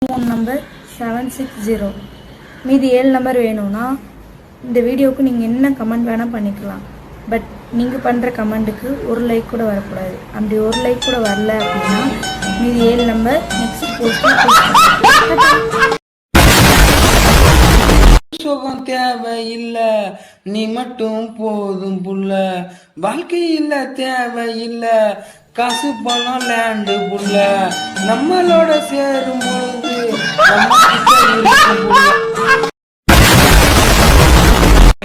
Phone number 760. மீதி 7 number வேணும்னா இந்த வீடியோவுக்கு நீங்கள் என்ன கமெண்ட் வேணால் பண்ணிக்கலாம். பட் நீங்கள் பண்ணுற கமெண்ட்டுக்கு ஒரு லைக் கூட வரக்கூடாது. அப்படி ஒரு லைக் கூட வரல அப்படின்னா மீதி 7 நம்பர் நெக்ஸ்ட் போஸ்ட். சுகம் தேவையில்லை, நீ மட்டும் போதும் புள்ள. வாழ்க்கையில் தேவையில்லை காசு பணம் லேண்டு புள்ள. நம்மளோட சேரும் பொழுது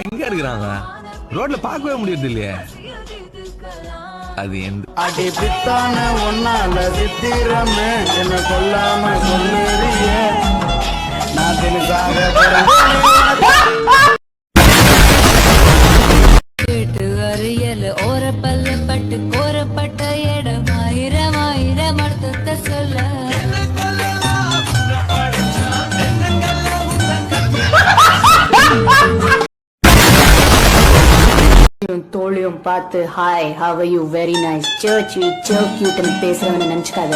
எங்க இருக்கிறாங்க? ரோட்ல பார்க்கவே முடியறது இல்லையே. அது அடி பித்தான ஒன்னால சித்திரமே என்ன கொல்லாம சொல்லுறிய. நான் தினசாக ஓரப்பல்ல பட்டு கோரப்பட்ட இடம் ஆயிரம் ஆயிரம் அர்த்தத்தை சொல்ல. தோழியும் பார்த்து hi how are you very nice church we so cute ன்னு பேசுறவன நினைச்சுக்காத.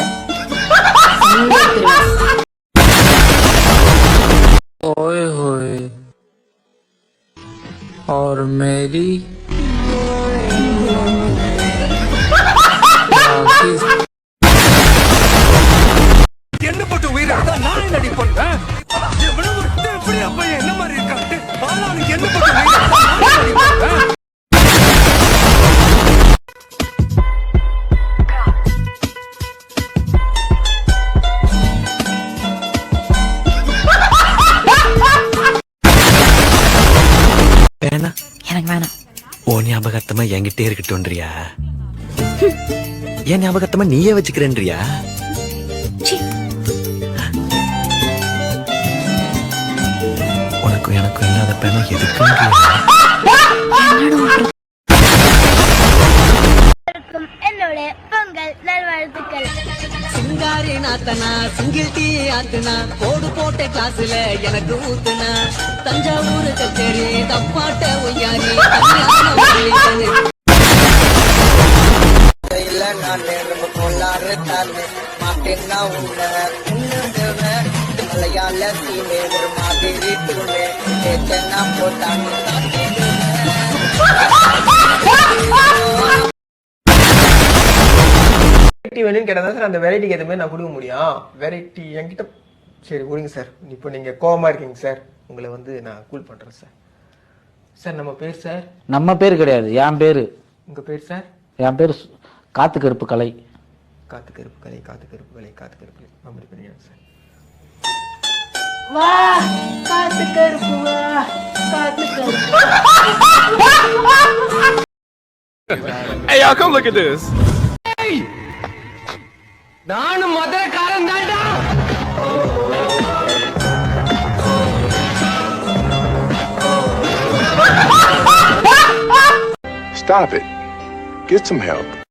ओए होए और मेरी என்ன போட்டு உயிரை நான் நடி பண்ணுவேன். எவ்வளவு எப்படி அப்ப என்ன மாதிரி இருக்காட்டு அவனுக்கு என்ன போட்டு உயிரை. எனக்கு வேணாம். ஓ ஞாபகத்தமா என்கிட்டே இருக்கட்டும்ன்றியா? என் ஞாபகத்தமா நீயே வச்சுக்கிறேன்றியா? உனக்கும் எனக்கும் இல்லாத பேனா எதுக்குன்றியா? என்னோட பொங்கல் நல்வாழ்த்துக்கள். சிங்காரி நாத்தனா சிங்கிள் டீ ஆத்துனா கோடு போட்ட கிளாஸ்ல எனக்கு ஊத்துனா தஞ்சாவூர் கச்சேரி தப்பாட்ட ஒய்யாரி மலையாள சீனே ஒரு மாதிரி தூணே போட்டாங்க. வேணும்னு கேட்டா சார் அந்த வெரைட்டிக்கு ஏற்ற மாதிரி நான் கொடுக்க முடியும். வெரைட்டி என்கிட்ட சரி விடுங்க சார். இப்போ நீங்க கோவமா இருக்கீங்க சார். உங்களை வந்து நான் கூல் பண்றேன் சார். சார் நம்ம பேர் சார்? நம்ம பேர் கிடையாது, என் பேரு. உங்க பேர் சார்? என் பேர் காத்து கருப்பு கலை. காத்து கருப்பு கலை, காத்து கருப்பு கலை, காத்து கருப்பு கலை. மெமரி பண்ணிடுங்க சார். வா காத்து கருப்பு வா காத்து கருப்பு. Hey y'all, come look at this. நானும் மதுரக்காரன் தான்டா. Stop it. Get some help.